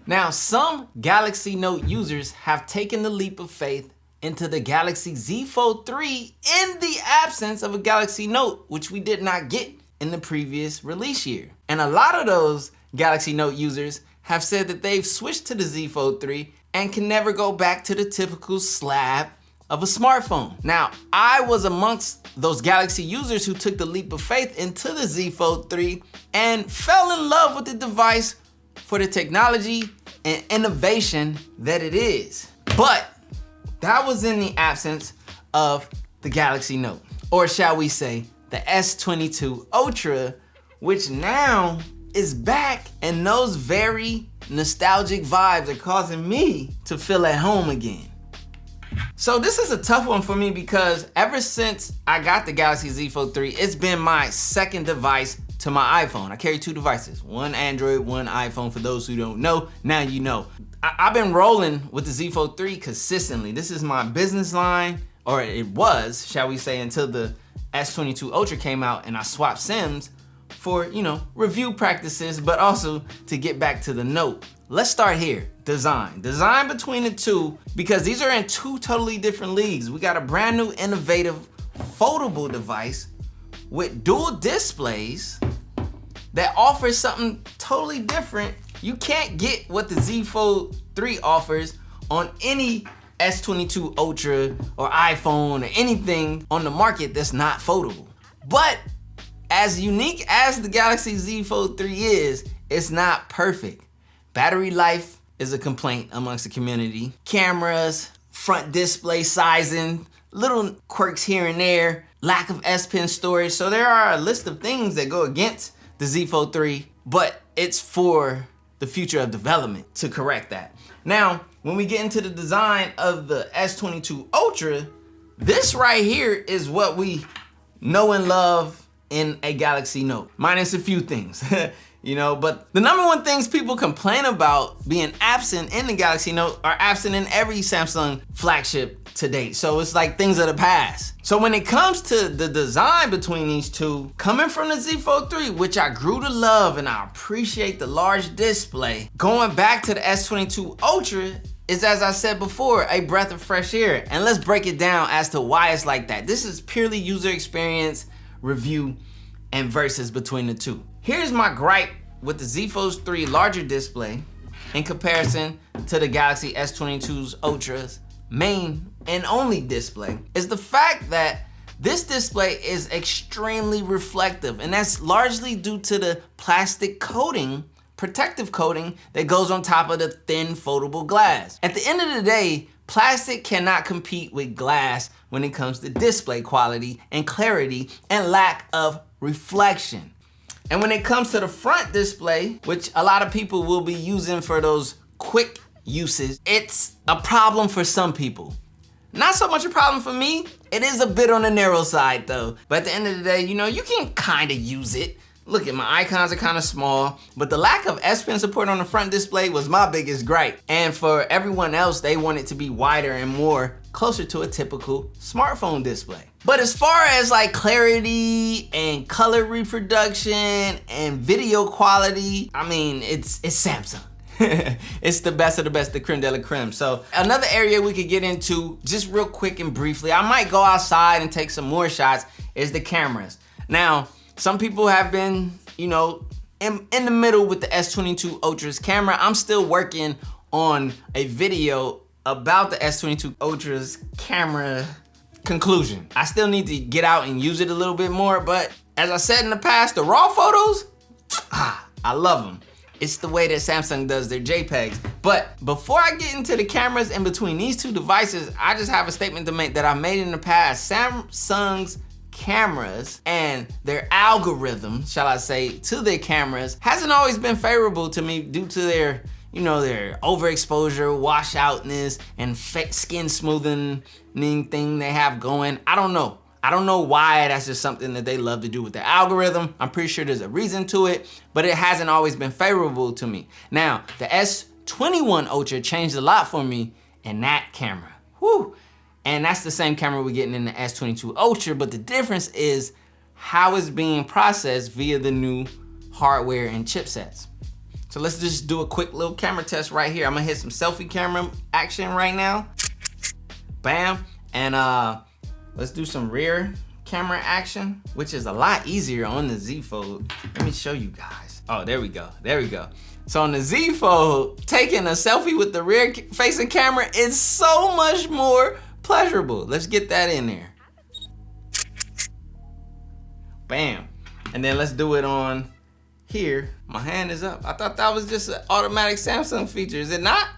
Now, some Galaxy Note users have taken the leap of faith into the Galaxy Z Fold 3 in the absence of a Galaxy Note, which we did not get in the previous release year. And a lot of those Galaxy Note users have said that they've switched to the Z Fold 3 and can never go back to the typical slab of a smartphone. Now, I was amongst those Galaxy users who took the leap of faith into the Z Fold 3 and fell in love with the device for the technology and innovation that it is. But that was in the absence of the Galaxy Note, or shall we say the S22 Ultra, which now is back, and those very nostalgic vibes are causing me to feel at home again. So this is a tough one for me because ever since I got the Galaxy Z Fold 3, it's been my second device to my iPhone. I carry two devices, one Android, one iPhone. For those who don't know, now you know. I've been rolling with the Z Fold 3 consistently. This is my business line, or it was, shall we say, until the S22 Ultra came out and I swapped SIMs for, review practices, but also to get back to the Note. Let's start here. Design between the two, because these are in two totally different leagues. We got a brand new innovative foldable device with dual displays that offers something totally different. You can't get what the Z Fold 3 offers on any S22 Ultra or iPhone or anything on the market that's not foldable. But as unique as the Galaxy Z Fold 3 is, it's not perfect. Battery life is a complaint amongst the community. Cameras, front display sizing, little quirks here and there, lack of S Pen storage. So there are a list of things that go against the Z Fold 3, but it's for the future of development to correct that. Now, when we get into the design of the S22 Ultra, this right here is what we know and love in a Galaxy Note, minus a few things. But the number one things people complain about being absent in the Galaxy Note are absent in every Samsung flagship to date. So it's like things of the past. So when it comes to the design between these two, coming from the Z Fold 3, which I grew to love and I appreciate the large display, going back to the S22 Ultra is, as I said before, a breath of fresh air. And let's break it down as to why it's like that. This is purely user experience, review, and versus between the two. Here's my gripe with the Z Fold 3 larger display in comparison to the Galaxy S22's Ultra's main and only display is the fact that this display is extremely reflective, and that's largely due to the plastic coating, protective coating that goes on top of the thin foldable glass. At the end of the day, plastic cannot compete with glass when it comes to display quality and clarity and lack of reflection. And when it comes to the front display, which a lot of people will be using for those quick uses, it's a problem for some people. Not so much a problem for me. It is a bit on the narrow side though. But at the end of the day, you can kind of use it. Look at my icons are kind of small, but the lack of S Pen support on the front display was my biggest gripe. And for everyone else, they want it to be wider and more closer to a typical smartphone display. But as far as like clarity and color reproduction and video quality, I mean, it's Samsung. It's the best of the best, the creme de la creme. So another area we could get into just real quick and briefly, I might go outside and take some more shots, is the cameras. Now, some people have been, in the middle with the S22 Ultra's camera. I'm still working on a video about the S22 Ultra's camera conclusion. I still need to get out and use it a little bit more, but as I said in the past, the raw photos, I love them. It's the way that Samsung does their JPEGs. But before I get into the cameras in between these two devices, I just have a statement to make that I've made in the past. Samsung's cameras and their algorithm, shall I say, to their cameras hasn't always been favorable to me due to their, their overexposure, washoutness, and skin smoothing thing they have going. I don't know. I don't know why. That's just something that they love to do with their algorithm. I'm pretty sure there's a reason to it, but it hasn't always been favorable to me. Now, the S21 Ultra changed a lot for me in that camera. Whew. And that's the same camera we're getting in the S22 Ultra, but the difference is how it's being processed via the new hardware and chipsets. So let's just do a quick little camera test right here. I'm gonna hit some selfie camera action right now. Bam. And let's do some rear camera action, which is a lot easier on the Z Fold. Let me show you guys. Oh, there we go. There we go. So on the Z Fold, taking a selfie with the rear facing camera is so much more pleasurable. Let's get that in there. Bam. And then let's do it on here. My hand is up. I thought that was just an automatic Samsung feature. Is it not?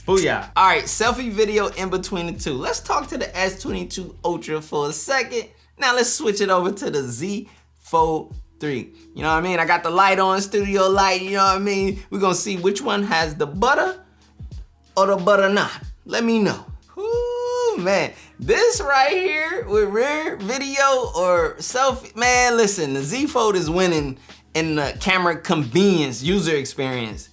Booyah. All right, selfie video in between the two. Let's talk to the S22 Ultra for a second. Now let's switch it over to the Z Fold 3. You know what I mean? I got the light on, studio light, you know what I mean? We're gonna see which one has the butter or the butter not. Let me know. Ooh, man. This right here with rear video or selfie, man, listen, the Z Fold is winning in the camera convenience, user experience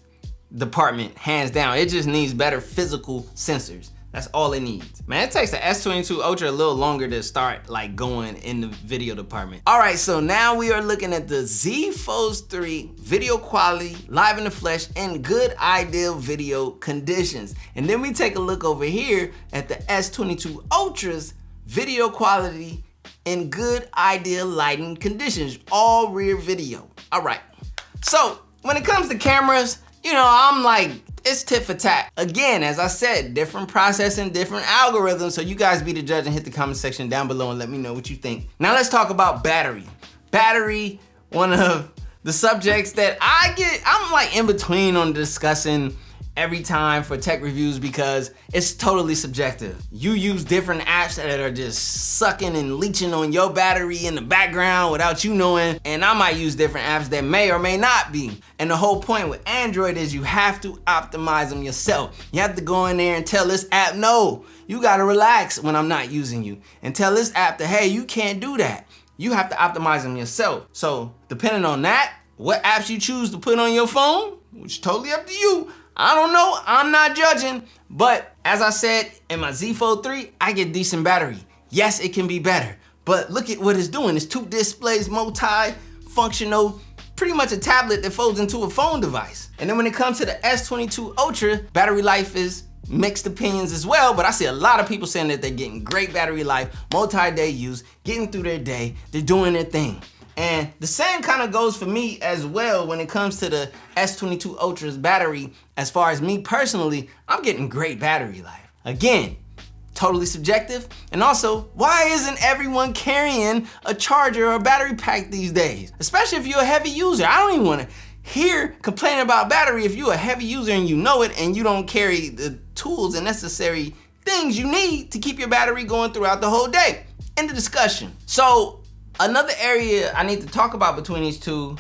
department, hands down. It just needs better physical sensors. That's all it needs. Man, it takes the S22 Ultra a little longer to start like going in the video department. All right, so now we are looking at the Z Fold 3 video quality, live in the flesh, in good ideal video conditions. And then we take a look over here at the S22 Ultra's video quality in good ideal lighting conditions, all rear video. All right, so when it comes to cameras, you know, I'm like, it's tit for tat. Again, as I said, different processing, different algorithms, so you guys be the judge and hit the comment section down below and let me know what you think. Now let's talk about battery. Battery, one of the subjects that I'm like in between on discussing every time for tech reviews because it's totally subjective. You use different apps that are just sucking and leeching on your battery in the background without you knowing, and I might use different apps that may or may not be. And the whole point with Android is you have to optimize them yourself. You have to go in there and tell this app, no, you gotta relax when I'm not using you. And tell this app that, hey, you can't do that. You have to optimize them yourself. So depending on that, what apps you choose to put on your phone, which is totally up to you. I don't know, I'm not judging, but as I said, in my Z Fold 3, I get decent battery. Yes, it can be better, but look at what it's doing. It's 2 displays, multi-functional, pretty much a tablet that folds into a phone device. And then when it comes to the S22 Ultra, battery life is mixed opinions as well, but I see a lot of people saying that they're getting great battery life, multi-day use, getting through their day, they're doing their thing. And the same kind of goes for me as well when it comes to the S22 Ultra's battery. As far as me personally, I'm getting great battery life. Again, totally subjective. And also, why isn't everyone carrying a charger or a battery pack these days? Especially if you're a heavy user. I don't even want to hear complaining about battery if you're a heavy user and you know it and you don't carry the tools and necessary things you need to keep your battery going throughout the whole day. End of discussion. So, another area I need to talk about between these two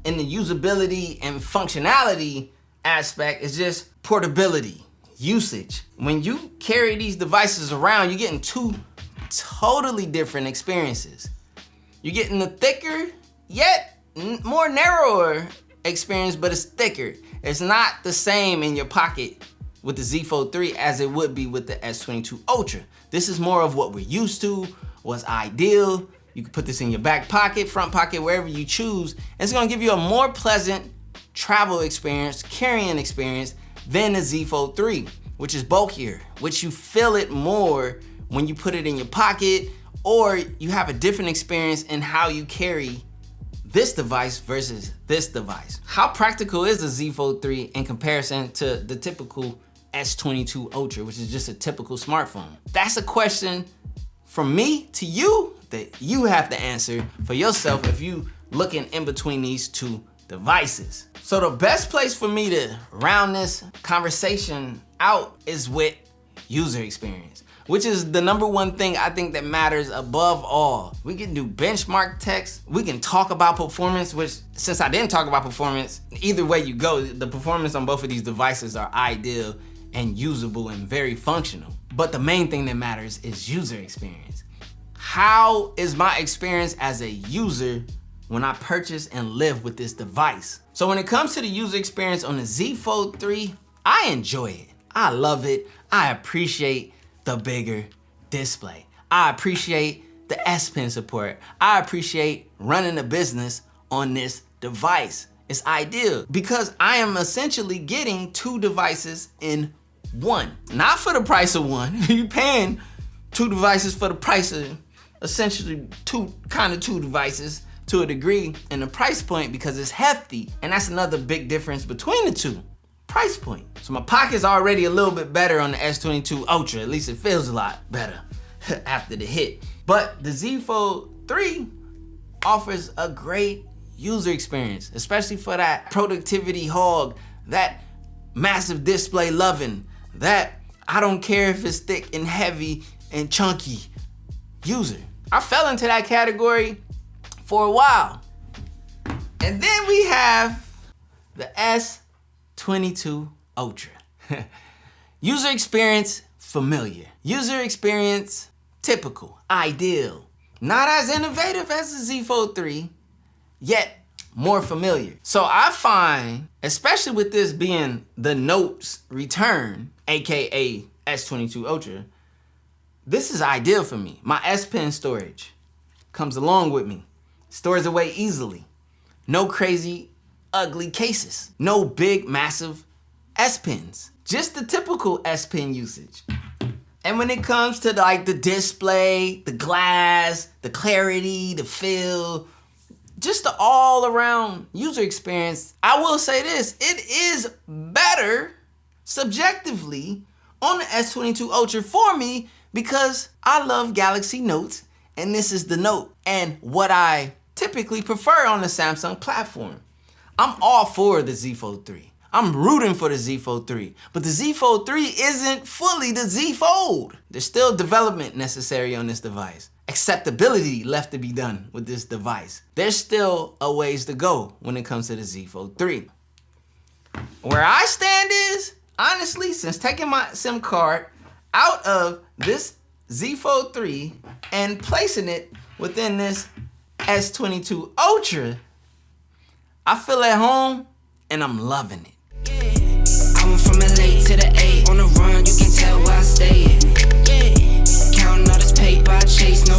in the usability and functionality aspect is just portability, usage. When you carry these devices around, you're getting 2 totally different experiences. You're getting the thicker, yet more narrower experience, but it's thicker. It's not the same in your pocket with the Z Fold 3 as it would be with the S22 Ultra. This is more of what we're used to, what's ideal. You can put this in your back pocket, front pocket, wherever you choose. And it's gonna give you a more pleasant travel experience, carrying experience than the Z Fold 3, which is bulkier, which you feel it more when you put it in your pocket, or you have a different experience in how you carry this device versus this device. How practical is the Z Fold 3 in comparison to the typical S22 Ultra, which is just a typical smartphone? That's a question from me to you that you have to answer for yourself if you looking in between these 2 devices. So the best place for me to round this conversation out is with user experience, which is the #1 thing I think that matters above all. We can do benchmark tests, we can talk about performance, which since I didn't talk about performance, either way you go, the performance on both of these devices are ideal and usable and very functional. But the main thing that matters is user experience. How is my experience as a user when I purchase and live with this device? So when it comes to the user experience on the Z Fold 3, I enjoy it. I love it. I appreciate the bigger display. I appreciate the S Pen support. I appreciate running a business on this device. is ideal because I am essentially getting 2 devices in one. Not for the price of one. You're paying 2 devices for the price of essentially two devices to a degree in the price point because it's hefty. And that's another big difference between the two. Price point. So my pocket's already a little bit better on the S22 Ultra. At least it feels a lot better after the hit. But the Z Fold 3 offers a great user experience, especially for that productivity hog, that massive display loving, that I don't care if it's thick and heavy and chunky user. I fell into that category for a while. And then we have the S22 Ultra. User experience, familiar. User experience, typical, ideal. Not as innovative as the Z Fold 3, yet more familiar. So I find, especially with this being the Note's return, AKA S22 Ultra, this is ideal for me. My S Pen storage comes along with me. Stores away easily. No crazy, ugly cases. No big, massive S Pens. Just the typical S Pen usage. And when it comes to like the display, the glass, the clarity, the feel, just the all around user experience, I will say this, it is better subjectively on the S22 Ultra for me because I love Galaxy Notes and this is the Note and what I typically prefer on the Samsung platform. I'm all for the Z Fold 3. I'm rooting for the Z Fold 3, but the Z Fold 3 isn't fully the Z Fold. There's still development necessary on this device. Acceptability left to be done with this device. There's still a ways to go when it comes to the Z Fold 3. Where I stand is, honestly, since taking my SIM card out of this Z Fold 3 and placing it within this S22 Ultra, I feel at home and I'm loving it. I went from LA to the A on the run, you can tell where I stay. Counting all this paper I chase, no